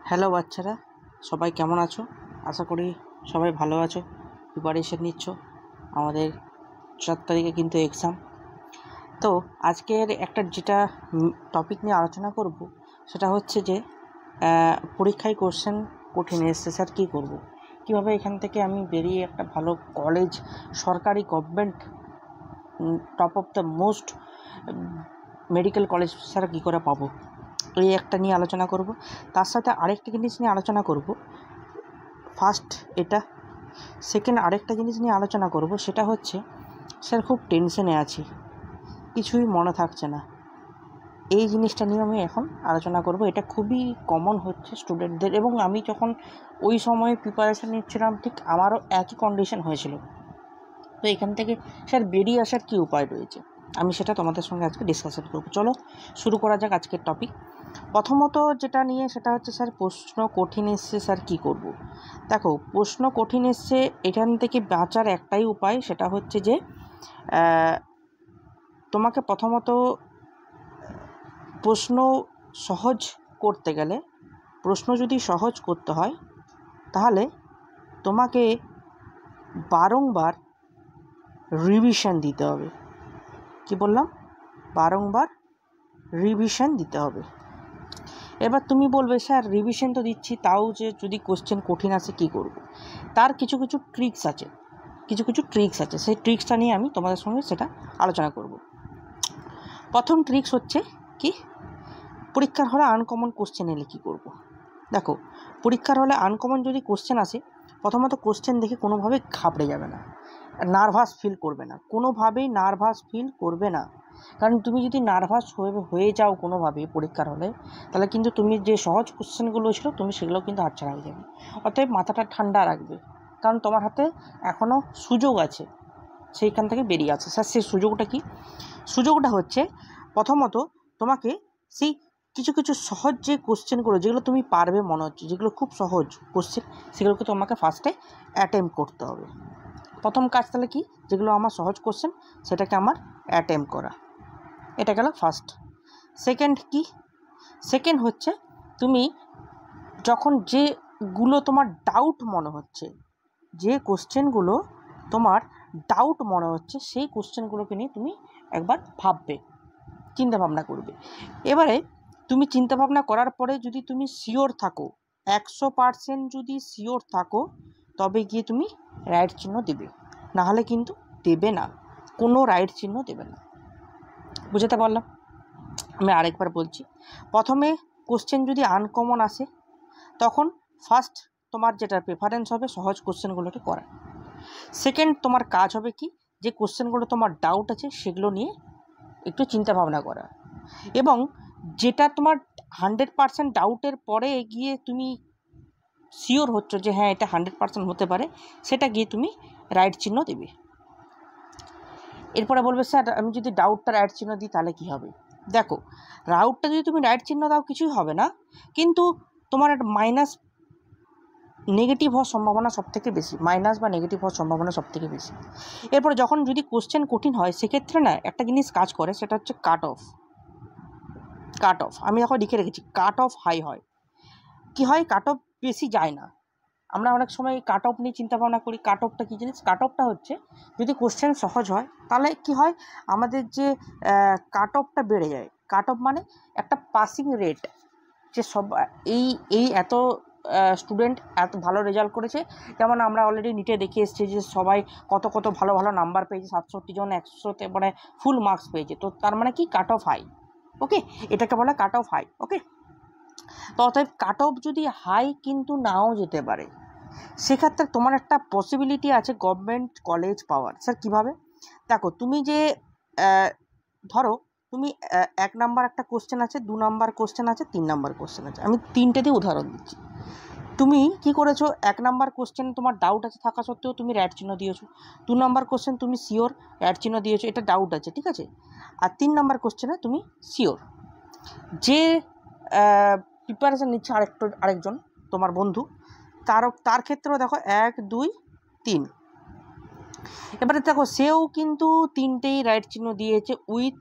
Hello বাচ্চারা, সবাই কেমন আছো? আশা করি সবাই ভালো আছো, প্রিপারেশন নিচ্ছ। আমাদের 4 তারিখে কিন্তু এক্সাম। তো আজকের একটা যেটা টপিক নিয়ে আলোচনা করব সেটা হচ্ছে যে পরীক্ষায় কোশ্চেন কঠিন এসছে স্যার, কী করব, কীভাবে এখান থেকে আমি বেরিয়ে একটা ভালো কলেজ, সরকারি government top of the most medical college sir কী করে পাবো, এই একটা নিয়ে আলোচনা করব। তার সাথে আরেকটা জিনিস নিয়ে আলোচনা করব। ফার্স্ট এটা, সেকেন্ড আরেকটা জিনিস নিয়ে আলোচনা করব, সেটা হচ্ছে স্যার খুব টেনশনে আছি, কিছুই মনে থাকছে না। এই জিনিসটা নিয়ে আমি এখন আলোচনা করব। এটা খুবই কমন হচ্ছে স্টুডেন্টদের, এবং আমি যখন ওই সময়ে প্রিপারেশান নিচ্ছিলাম ঠিক আমারও একই কন্ডিশন হয়েছিল। তো এখান থেকে স্যার বেরিয়ে আসার কী উপায় রয়েছে, আমি সেটা তোমাদের সঙ্গে আজকে ডিসকাশন করব। চলো শুরু করা যাক আজকের টপিক। প্রথমত যেটা নিয়ে সেটা হচ্ছে স্যার প্রশ্ন কঠিন এসছে, স্যার কী করব। দেখো, প্রশ্ন কঠিন এসছে, এখান থেকে বাঁচার একটাই উপায়, সেটা হচ্ছে যে তোমাকে প্রথমত প্রশ্ন সহজ করতে গেলে, প্রশ্ন যদি সহজ করতে হয় তাহলে তোমাকে বারংবার রিভিশন দিতে হবে। কি বললাম? বারংবার রিভিশন দিতে হবে। এবার তুমি বলবে স্যার রিভিশন তো দিচ্ছি, তাও যে যদি কোশ্চেন কঠিন আসে কী করব। তার কিছু ট্রিক্স আছে, সেই ট্রিক্সটা নিয়ে আমি তোমাদের সঙ্গে সেটা আলোচনা করব। প্রথম ট্রিক্স হচ্ছে কি, পরীক্ষার হলে আনকমন কোশ্চেন এলে কী করব। দেখো, পরীক্ষার হলে আনকমন যদি কোশ্চেন আসে, প্রথমত কোশ্চেন দেখে কোনোভাবেই ঘাবড়ে যাবে না, নার্ভাস ফিল করবে না, কোনোভাবেই নার্ভাস ফিল করবে না। কারণ তুমি যদি নার্ভাস হয়ে যাও কোনোভাবেই পরীক্ষার হলে, তাহলে কিন্তু তুমি যে সহজ কোশ্চেনগুলো ছিল তুমি সেগুলো কিন্তু হাতছাড়া হয়ে যাবে। অতএব মাথাটা ঠান্ডা রাখবে, কারণ তোমার হাতে এখনও সুযোগ আছে সেইখান থেকে বেরিয়ে আছে। স্যার সেই সুযোগটা কি? সুযোগটা হচ্ছে প্রথমত তোমাকে সেই কিছু সহজ যে কোশ্চেনগুলো, যেগুলো তুমি পারবে মনে হচ্ছে, যেগুলো খুব সহজ কোশ্চেন, সেগুলোকে তোমাকে ফার্স্টে অ্যাটেম্প করতে হবে। প্রথম কাজ তাহলে কি, যেগুলো আমার সহজ কোশ্চেন সেটাকে আমার অ্যাটেম্প করা, এটা গেল ফার্স্ট। সেকেন্ড কি? সেকেন্ড হচ্ছে তুমি যখন যেগুলো তোমার ডাউট মনে হচ্ছে, যে কোশ্চেনগুলো তোমার ডাউট মনে হচ্ছে, সেই কোশ্চেনগুলোকে নিয়ে তুমি একবার ভাববে, চিন্তাভাবনা করবে। এবারে তুমি চিন্তাভাবনা করার পরে যদি তুমি শিওর থাকো, 100% যদি শিওর থাকো, তবে গিয়ে তুমি রাইট চিহ্ন দেবে, নাহলে কিন্তু দেবে না, কোনো রাইট চিহ্ন দেবে না। বুঝতে পারলাম? আমি আরেকবার বলছি। প্রথমে কোশ্চেন যদি আনকমন আসে, তখন ফার্স্ট তোমার যেটা প্রেফারেন্স হবে সহজ কোশ্চেনগুলোকে করা। সেকেন্ড তোমার কাজ হবে কি, যে কোশ্চেনগুলো তোমার ডাউট আছে সেগুলো নিয়ে একটু চিন্তাভাবনা করা, এবং যেটা তোমার 100% ডাউটের পরে গিয়ে তুমি শিওর হচ্ছ যে হ্যাঁ এটা 100% হতে পারে, সেটা গিয়ে তুমি রাইট চিহ্ন দেবে। এরপরে বলবে স্যার আমি যদি ডাউটটা রাইট চিহ্ন দিই তাহলে কী হবে। দেখো, ডাউটটা যদি তুমি রাইট চিহ্ন দাও কিছুই হবে না, কিন্তু তোমার একটা নেগেটিভ হওয়ার সম্ভাবনা সবথেকে বেশি, মাইনাস বা নেগেটিভ হওয়ার সম্ভাবনা সবথেকে বেশি। এরপরে যখন যদি কোশ্চেন কঠিন হয়, সেক্ষেত্রে না একটা জিনিস কাজ করে, সেটা হচ্ছে কাট অফ। আমি যখন লিখে রেখেছি কাট অফ হাই হয়। কি হয়, কাট অফ বেশি যায় না। আমরা অনেক সময় কাট অফ নিয়ে চিন্তাভাবনা করি। কাট অফটা কী জিনিস? কাট অফটা হচ্ছে যদি কোশ্চেন সহজ হয় তাহলে কি হয়, আমাদের যে কাট অফটা বেড়ে যায়। কাট অফ মানে একটা পাসিং রেট, যে সব এই এত স্টুডেন্ট এত ভালো রেজাল্ট করেছে। যেমন আমরা অলরেডি নিটে দেখে এসেছি যে সবাই কত ভালো নাম্বার পেয়েছে, 67 জন 100-তে মানে ফুল মার্কস পেয়েছে। তো তার মানে কি, কাট অফ হাই। ওকে, এটাকে বলে কাট অফ হাই। ওকে, তো অতএব কাট অফ যদি হাই কিন্তু নাও যেতে পারে, সেক্ষেত্রে তোমার একটা পসিবিলিটি আছে গভর্নমেন্ট কলেজ পাওয়ার। স্যার কীভাবে? দেখো, তুমি যে ধরো তুমি 1 নাম্বার একটা কোশ্চেন আছে, 2 নাম্বার কোশ্চেন আছে, 3 নাম্বার কোশ্চেন আছে। আমি 3টে দিয়ে উদাহরণ দিচ্ছি। তুমি কি করেছো, 1 নাম্বার কোশ্চেন তোমার ডাউট আছে থাকা সত্ত্বেও তুমি রাইট চিহ্ন দিয়েছো। 2 নাম্বার কোশ্চেন তুমি শিওর রাইট চিহ্ন দিয়েছো, এটা ডাউট আছে, ঠিক আছে। আর 3 নাম্বার কোশ্চেনে তুমি শিওর। যে প্রিপারেশান নিচ্ছে আরেকজন তোমার বন্ধু, তার ক্ষেত্রেও দেখো 1, 2, 3। এবারে দেখো সেও কিন্তু 3টেই রাইট চিহ্ন দিয়েছে উইথ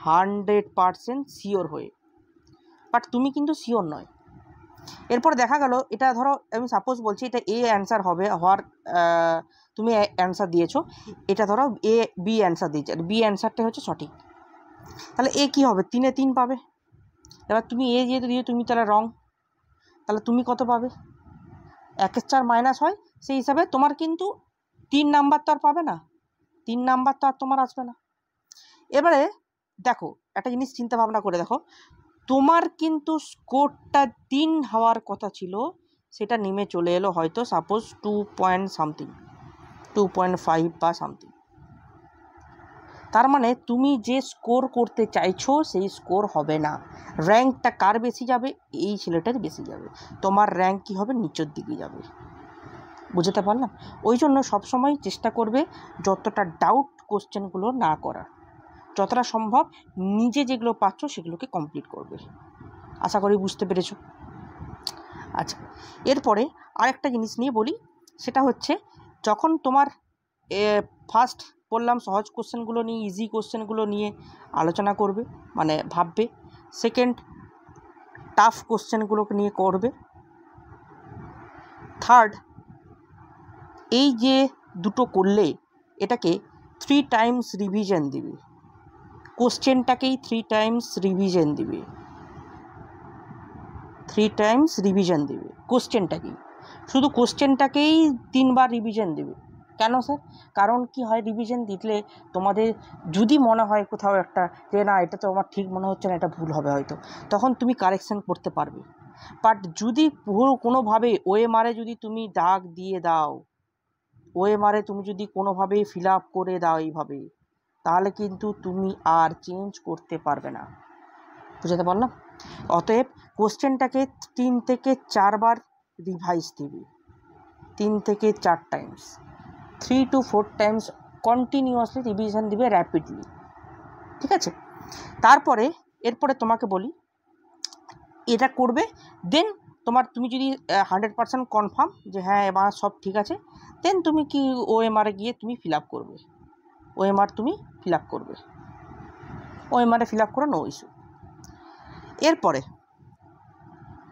100% শিওর হয়ে, বাট তুমি কিন্তু শিওর নয়। এরপর দেখা গেল এটা ধরো আমি সাপোজ বলছি এটা এ অ্যান্সার হবে, হওয়ার তুমি অ্যান্সার দিয়েছো, এটা ধরো এ বি অ্যান্সার দিয়েছে, আর বি অ্যান্সারটা হচ্ছে সঠিক, তাহলে এ কী হবে, 3-এ 3 পাবে। এবার তুমি এ যেহেতু দিয়ে তুমি তাহলে রং, তাহলে তুমি কত পাবে, 1-এর 4 মাইনাস হয়, সেই হিসাবে তোমার কিন্তু 3 নাম্বার তো আর পাবে না, 3 নাম্বার তো আর তোমার আসবে না। এবারে দেখো একটা জিনিস চিন্তা ভাবনা করে দেখো, তোমার কিন্তু স্কোরটা 3 হওয়ার কথা ছিল, সেটা নেমে চলে এলো হয়তো সাপোজ 2 পয়েন্ট সামথিং, 2.5 বা সামথিং। তার মানে তুমি যে স্কোর করতে চাইছো সেই স্কোর হবে না, র্যাঙ্কটা কার বেশি যাবে, এই ছেলেটার বেশি যাবে, তোমার র্যাঙ্ক কী হবে, নিচের দিকে যাবে। বুঝতে পারলাম? ওই জন্য সবসময় চেষ্টা করবে যতটা ডাউট কোশ্চেনগুলো না করার, যতটা সম্ভব নিজে যেগুলো পাচ্ছ সেগুলোকে কমপ্লিট করবে। আশা করি বুঝতে পেরেছো। আচ্ছা, এরপরে আরেকটা জিনিস নিয়ে বলি, সেটা হচ্ছে যখন তোমার ফার্স্ট বললাম সহজ কোশ্চেনগুলো নিয়ে, ইজি কোশ্চেনগুলো নিয়ে আলোচনা করবে, মানে ভাববে। সেকেন্ড, টাফ কোশ্চেনগুলোকে নিয়ে করবে। থার্ড, এই যে দুটো করলে এটাকে 3 টাইমস রিভিশন দিবে, কোশ্চেনটাকেই 3 টাইমস রিভিশন দিবে, 3 টাইমস রিভিশন দেবে কোশ্চেনটাকেই, শুধু কোশ্চেনটাকেই 3 বার রিভিশন দেবে। কেন স্যার? কারণ কি হয়, রিভিশন দিলে তোমাদের যদি মনে হয় কোথাও একটা যে না এটা তো আমার ঠিক মনে হচ্ছে না, এটা ভুল হবে হয়তো, তখন তুমি কারেকশান করতে পারবে। বাট যদি পুরো কোনোভাবে ওএমআরে যদি তুমি দাগ দিয়ে দাও, ওএমআরে তুমি যদি কোনোভাবেই ফিল আপ করে দাও এইভাবে, তাহলে কিন্তু তুমি আর চেঞ্জ করতে পারবে না। বুঝতে পারলাম? অতএব কোশ্চেনটাকে 3 থেকে 4 বার রিভাইজ দেবে, 3 থেকে 4 Times, 3 to 4 Times continuously revision দিবে র্যাপিডলি। ঠিক আছে? তারপরে এরপরে তোমাকে বলি এটা করবে, দেন তুমি যদি 100% কনফার্ম যে হ্যাঁ এবার সব ঠিক আছে, দেন তুমি কি ওএমআরে গিয়ে তুমি ফিল আপ করবে, ওএমআর তুমি ফিল আপ করবে, ওএমআরে ফিল আপ করো, নো ইস্যু। এরপরে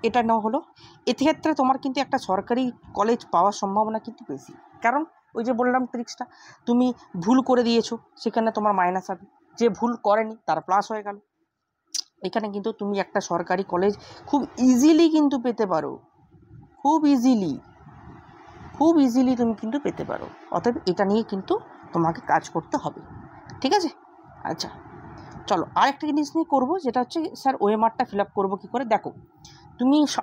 এটা না হলো, এক্ষেত্রে তোমার কিন্তু একটা সরকারি কলেজ পাওয়ার সম্ভাবনা কিন্তু বেশি, কারণ ওই যে বললাম ট্রিক্সটা, তুমি ভুল করে দিয়েছো সেখানে তোমার মাইনাস হবে, যে ভুল করেনি তার প্লাস হয়ে গেল। এখানে কিন্তু তুমি একটা সরকারি কলেজ খুব ইজিলি কিন্তু পেতে পারো, খুব ইজিলি তুমি কিন্তু পেতে পারো। অতএব এটা নিয়ে কিন্তু তোমাকে কাজ করতে হবে। ঠিক আছে? আচ্ছা চলো আরেকটা জিনিস নিয়ে করবো, যেটা হচ্ছে স্যার ওএমআরটা ফিল আপ করবো কী করে। দেখো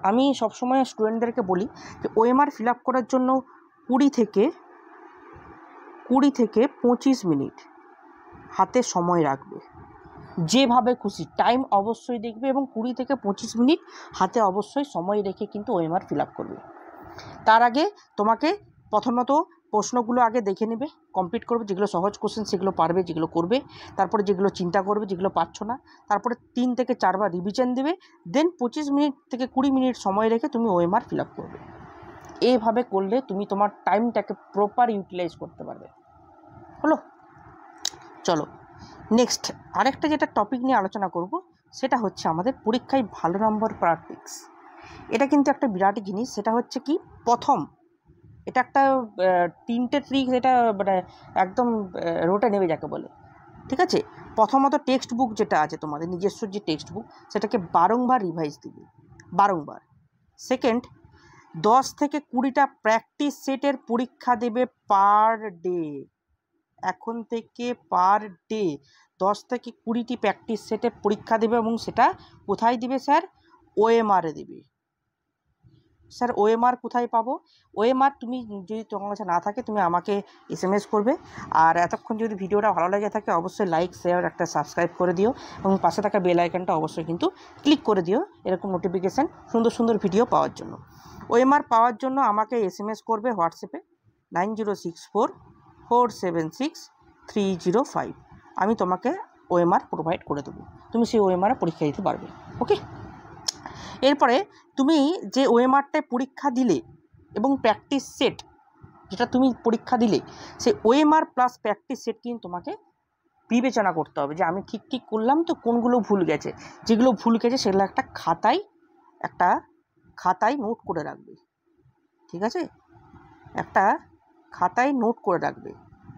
আমি সবসময় স্টুডেন্টদেরকে বলি যে ওএমআর ফিল আপ করার জন্য 20 থেকে 25 মিনিট হাতে সময় রাখবে, যেভাবে খুশি টাইম অবশ্যই দেখবে, এবং 20 থেকে 25 মিনিট হাতে অবশ্যই সময় রেখে কিন্তু ওএমআর ফিল আপ করবে। তার আগে তোমাকে প্রথমত প্রশ্নগুলো আগে দেখে নেবে, কমপ্লিট করবে, যেগুলো সহজ কোশ্চেন সেগুলো পারবে, যেগুলো করবে, তারপরে যেগুলো চিন্তা করবে, যেগুলো পারছো না, তারপরে 3 থেকে 4 বার রিভিশন দেবে, দেন 25 মিনিট থেকে 20 মিনিট সময় রেখে তুমি ওএমআর ফিল আপ করবে। এইভাবে করলে তুমি তোমার টাইমটাকে প্রপার ইউটিলাইজ করতে পারবে। হলো? চলো নেক্সট আরেকটা যেটা টপিক নিয়ে আলোচনা করব, সেটা হচ্ছে আমাদের পরীক্ষায় ভালো নম্বর পাওয়ার ট্রিক্স। এটা কিন্তু একটা বিরাট জিনিস, সেটা হচ্ছে কি, প্রথম এটা একটা 3টে ট্রিক্স, এটা মানে একদম রোটে নেবে যাকে বলে। ঠিক আছে? প্রথমত টেক্সট বুক যেটা আছে তোমাদের নিজস্ব যে টেক্সট বুক, সেটাকে বারংবার রিভাইজ দিবে, বারংবার। সেকেন্ড, 10 থেকে 20টা প্র্যাকটিস সেটের পরীক্ষা দেবে পার ডে, এখন থেকে পার ডে 10 থেকে 20টি প্র্যাকটিস সেটে পরীক্ষা দেবে, এবং সেটা কোথায় দিবে স্যার? ওএমআরে দেবে। স্যার ওএমআর কোথায় পাবো? ওএমআর তুমি যদি তোমার কাছে না থাকে তুমি আমাকে এসএমএস করবে, আর এতক্ষণ যদি ভিডিওটা ভালো লেগে থাকে অবশ্যই লাইক শেয়ার একটা সাবস্ক্রাইব করে দিও, এবং পাশে থাকা বেল আইকনটা অবশ্যই কিন্তু ক্লিক করে দিও এরকম নোটিফিকেশান সুন্দর সুন্দর ভিডিও পাওয়ার জন্য। ওএমআর পাওয়ার জন্য আমাকে এসএমএস করবে হোয়াটসঅ্যাপে 9064476305, আমি তোমাকে ওএমআর প্রোভাইড করে দেবো, তুমি সেই ওএমআরে পরীক্ষা দিতে পারবে। ওকে? এরপরে তুমি যে ওএমআরটায় পরীক্ষা দিলে এবং প্র্যাকটিস সেট যেটা তুমি পরীক্ষা দিলে, সেই ওএমআর প্লাস প্র্যাকটিস সেট কিন্তু তোমাকে বিবেচনা করতে হবে যে আমি ঠিক করলাম তো, কোনগুলো ভুল গেছে, যেগুলো ভুল গেছে সেগুলো একটা খাতায় একটা খাতায় নোট করে রাখবে, ঠিক আছে? একটা খাতায় নোট করে রাখবে,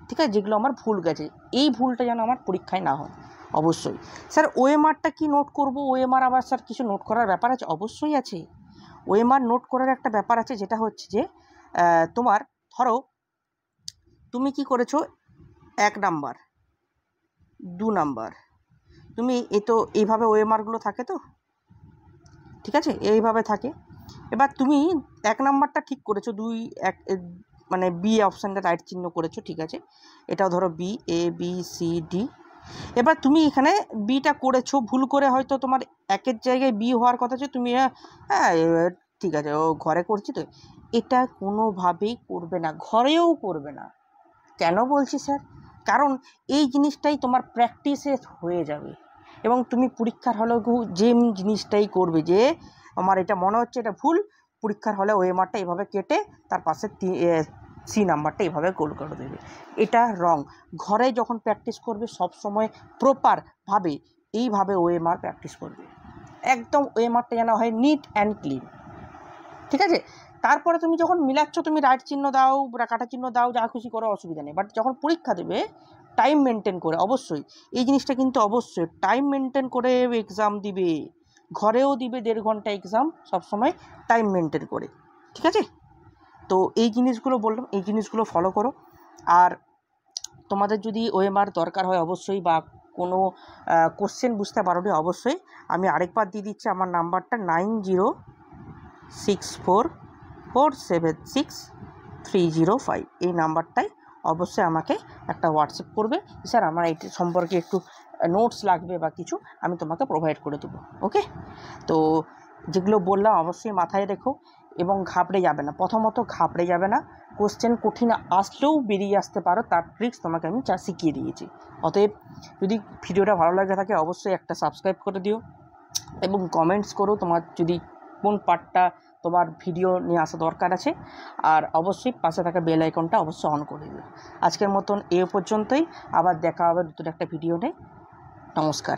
ঠিক আছে? যেগুলো আমার ভুল গেছে, এই ভুলটা যেন আমার পরীক্ষায় না হয়। অবশ্যই স্যার ওএমআরটা কি নোট করব? ওএমআর আবার স্যার কিছু নোট করার ব্যাপার আছে? অবশ্যই আছে। ওএমআর নোট করার একটা ব্যাপার আছে, যেটা হচ্ছে যে তোমার ধরো তুমি কি করেছো 1 নাম্বার 2 নাম্বার, তুমি তো এইভাবে ওএমআরগুলো থাকে, তো ঠিক আছে, এইভাবে থাকে। এবার তুমি 1 নাম্বারটা ঠিক করেছো, 2 1 মানে বি অপশানটা রাইট চিহ্ন করেছো, ঠিক আছে, এটাও ধরো B, A B C D. এবার তুমি এখানে বিটা করেছো ভুল করে, হয়তো তোমার 1-এর জায়গায় বি হওয়ার কথা ছিল, তুমি হ্যাঁ ঠিক আছে ও ঘরে করছি তো। এটা কোনোভাবেই করবে না, ঘরেও করবে না। কেন বলছি স্যার? কারণ এই জিনিসটাই তোমার প্র্যাকটিসে হয়ে যাবে, এবং তুমি পরীক্ষার হলেও যে জিনিসটাই করবে, যে আমার এটা মনে হচ্ছে এটা ভুল, পরীক্ষার হলে ওএমআরটা এভাবে কেটে তার পাশে সি নাম্বারটা এভাবে গোল করে দেবে। এটা রং। ঘরে যখন প্র্যাকটিস করবে সব সময় প্রপারভাবে এইভাবে ওএমআর প্র্যাকটিস করবে, একদম ওএমআরটা যেন হয় নিট অ্যান্ড ক্লিন, ঠিক আছে? তারপরে তুমি যখন মিলাচ্ছ, তুমি রাইট চিহ্ন দাও বা কাটা চিহ্ন দাও, যা খুশি করো, অসুবিধা নেই। বাট যখন পরীক্ষা দেবে টাইম মেনটেন করে, অবশ্যই এই জিনিসটা কিন্তু অবশ্যই টাইম মেনটেন করে এক্সাম দিবে। ঘরেও দিবে 1.5 ঘন্টা এক্সাম, সবসময় টাইম মেনটেন করে, ঠিক আছে? তো এই জিনিসগুলো বললাম, এই জিনিসগুলো ফলো করো। আর তোমাদের যদি ওএমআর দরকার হয় অবশ্যই, বা কোনো কোশ্চেন বুঝতে পারোনি, অবশ্যই আমি আরেকবার দিয়ে দিচ্ছি আমার নাম্বারটা 9064476305। এই নাম্বারটাই অবশ্যই আমাকে একটা হোয়াটসঅ্যাপ করবে, স্যার আমার এই সম্পর্কে একটু নোটস লাগবে বা কিছু, আমি তোমাকে প্রোভাইড করে দেবো। ওকে? তো যেগুলো বললাম অবশ্যই মাথায় রেখো, এবং ঘাবড়ে যাবে না, প্রথমত ঘাবড়ে যাবে না। কোশ্চেন কঠিন আসলেও বেরিয়ে আসতে পারো, তার ট্রিক্স তোমাকে আমি শিখিয়ে দিয়েছি। অতএব যদি ভিডিওটা ভালো লাগে থাকে অবশ্যই একটা সাবস্ক্রাইব করে দিও, এবং কমেন্টস করো তোমার যদি কোন পার্টটা তোমার ভিডিও নিয়ে আসা দরকার আছে, আর অবশ্যই পাশে থাকা বেল আইকনটা অবশ্যই অন করে দিও। আজকের মতন এ পর্যন্তই, আবার দেখা হবে নতুন একটা ভিডিও নিয়ে। নমস্কার।